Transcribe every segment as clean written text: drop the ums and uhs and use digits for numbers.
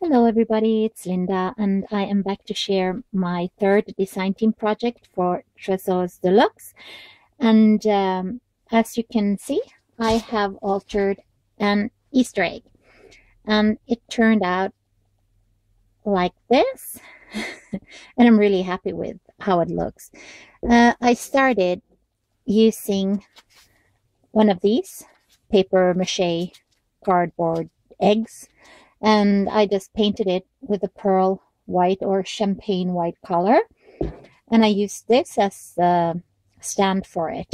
Hello everybody, it's Linda and I am back to share my third design team project for Tresors de Luxe. And as you can see, I have altered an Easter egg and it turned out like this. And I'm really happy with how it looks. I started using one of these paper mache cardboard eggs, and I just painted it with a pearl white or champagne white color, and I used this as the stand for it.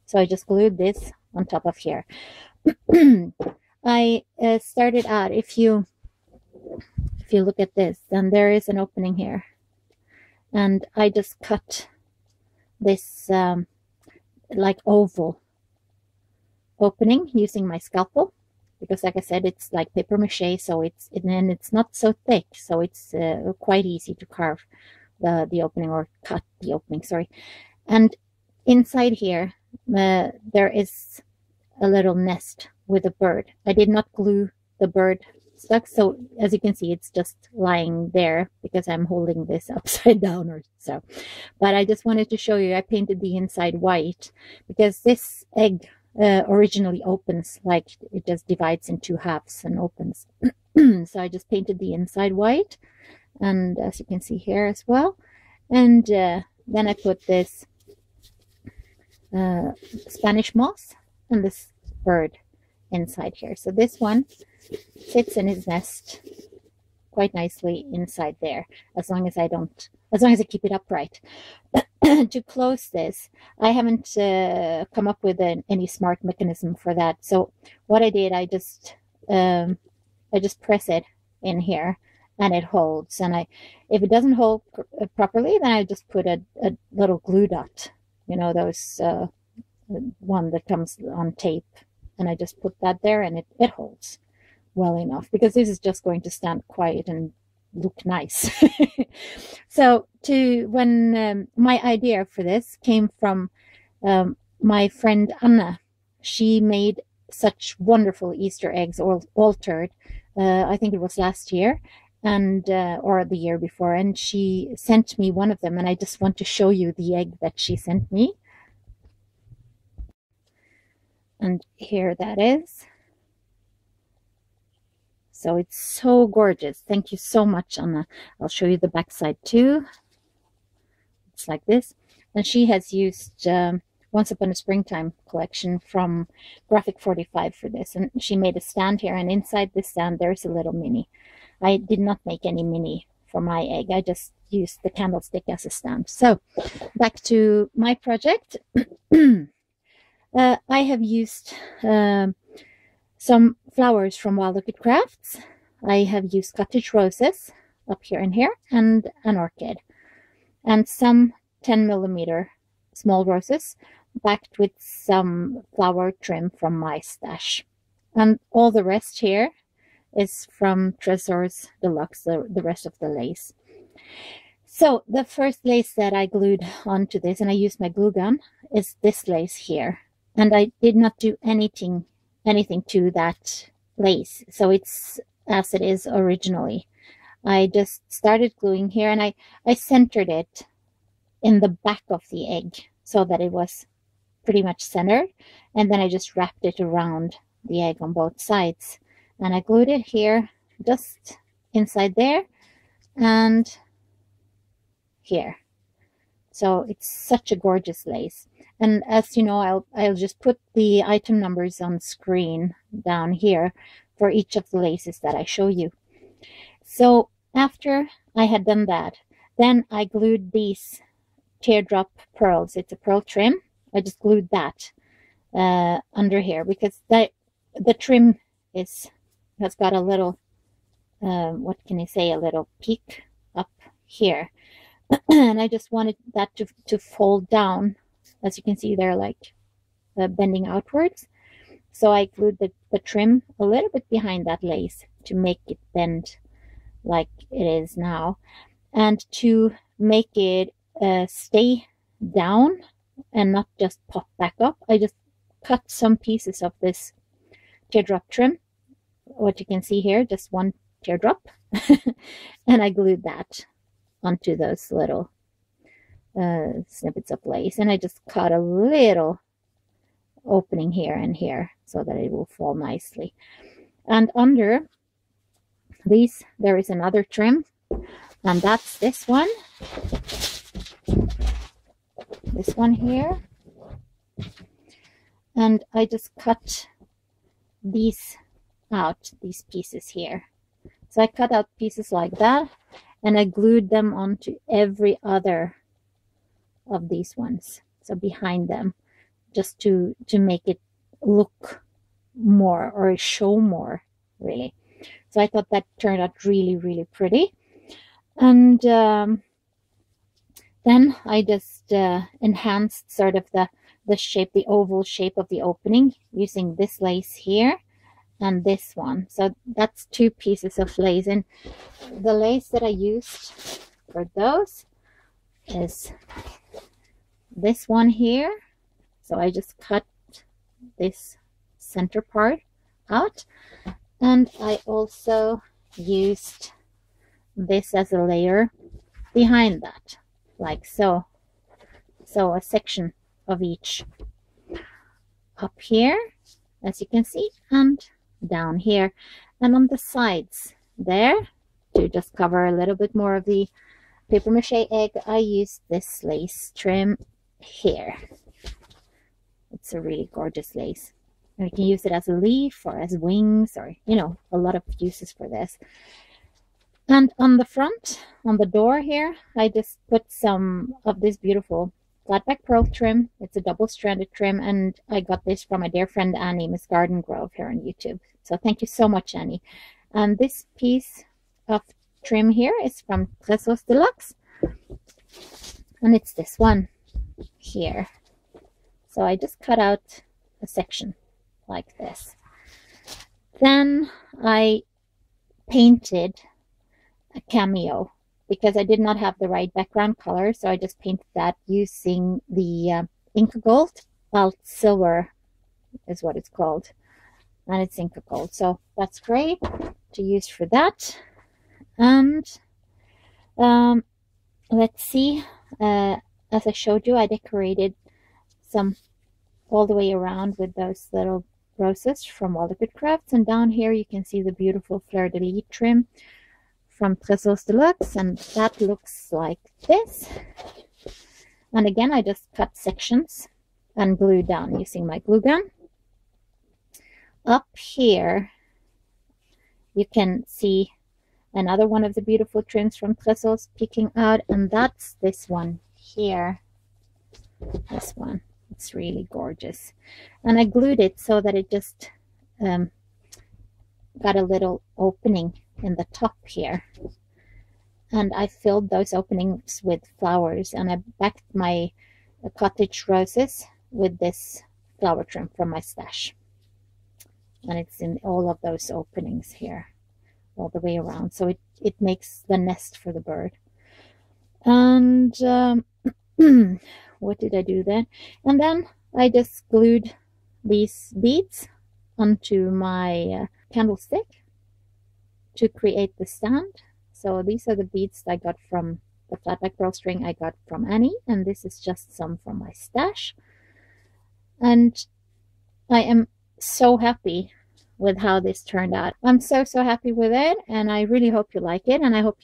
So I just glued this on top of here. I started out, if you look at this, then there is an opening here, and I just cut this like oval opening using my scalpel, because like I said, it's like paper mache, so it's not so thick, so it's quite easy to carve the opening, or cut the opening, sorry. And inside here there is a little nest with a bird. I did not glue the bird stuck, so as you can see, it's just lying there because I'm holding this upside down or so. But I just wanted to show you, I painted the inside white because this egg originally opens, like it just divides in two halves and opens. So I just painted the inside white, and as you can see here as well. And then I put this Spanish moss and this bird inside here. So this one sits in his nest quite nicely inside there, as long as I keep it upright. To close this, I haven't come up with any smart mechanism for that. So what I did, I just press it in here and it holds. And if it doesn't hold properly, then I just put a little glue dot, you know, those one that comes on tape, and I just put that there, and it holds well enough, because this is just going to stand quiet and look nice. So when my idea for this came from my friend Anna. She made such wonderful Easter eggs, altered, I think it was last year, and or the year before, and she sent me one of them, and I just want to show you the egg that she sent me. And here that is. So it's so gorgeous. Thank you so much, Anna. I'll show you the back side too. It's like this. And she has used Once Upon a Springtime collection from Graphic 45 for this. And she made a stand here, and inside this stand there's a little mini. I did not make any mini for my egg. I just used the candlestick as a stand. So back to my project. I have used some flowers from Wild Orchid Crafts. I have used cottage roses up here and here, and an orchid, and some 10mm small roses backed with some flower trim from my stash. And all the rest here is from Tresors de Luxe, the rest of the lace. So the first lace that I glued onto this, and I used my glue gun, is this lace here. And I did not do anything to that lace, so it's as it is originally. I just started gluing here, and I centered it in the back of the egg so that it was pretty much centered, and then I just wrapped it around the egg on both sides, and I glued it here, just inside there and here. So it's such a gorgeous lace. And as you know, I'll just put the item numbers on screen down here for each of the laces that I show you. So after I had done that, then I glued these teardrop pearls. It's a pearl trim. I just glued that under here, because the trim has got a little, what can I say, a little peak up here. And I just wanted that to fold down. As you can see, they're like bending outwards. So I glued the trim a little bit behind that lace to make it bend like it is now. And to make it stay down and not just pop back up, I just cut some pieces of this teardrop trim. What you can see here, just one teardrop. And I glued that onto those little snippets of lace, and I just cut a little opening here and here so that it will fall nicely. And under these there is another trim, and that's this one here, and I just cut these out, these pieces here. So I cut out pieces like that, and I glued them onto every other of these ones, so behind them, just to make it look more or show more, really. So I thought that turned out really, really pretty. And then I just enhanced sort of the shape, the oval shape of the opening, using this lace here and this one. So that's 2 pieces of lace, and the lace that I used for those is this one here. So I just cut this center part out, and I also used this as a layer behind that, like so. So a section of each up here, as you can see, and down here, and on the sides there, to just cover a little bit more of the paper mache egg, I used this lace trim here. It's a really gorgeous lace, and you can use it as a leaf or as wings, or, you know, a lot of uses for this. And on the front, on the door here, I just put some of this beautiful flat back pearl trim. It's a double-stranded trim, and I got this from my dear friend Annie, Miss Garden Grove, here on YouTube. So thank you so much, Annie. And this piece of trim here is from Tresors de Luxe, and it's this one here. So I just cut out a section like this. Then I painted a cameo, because I did not have the right background color, so I just painted that using the Inca Gold. Well, silver is what it's called, and it's Inca Gold, so that's great to use for that. And let's see, as I showed you, I decorated some all the way around with those little roses from All the Good Crafts, and down here you can see the beautiful Fleur de Luxe trim from Tresors de Luxe, and that looks like this. And again, I just cut sections and glued down using my glue gun. Up here you can see another one of the beautiful trims from Tresors peeking out, and that's this one here. This one, it's really gorgeous, and I glued it so that it just got a little opening in the top here, and I filled those openings with flowers, and I backed my cottage roses with this flower trim from my stash, and it's in all of those openings here all the way around, so it makes the nest for the bird. And what did I do then? And then I just glued these beads onto my candlestick to create the stand. So these are the beads I got from the flatback pearl string I got from Annie, and this is just some from my stash. And I am so happy with how this turned out. I'm so happy with it, and I really hope you like it, and I hope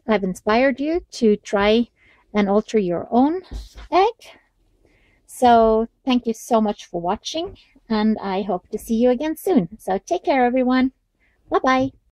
I've inspired you to try and alter your own egg. So thank you so much for watching, and I hope to see you again soon. So take care, everyone. Bye bye.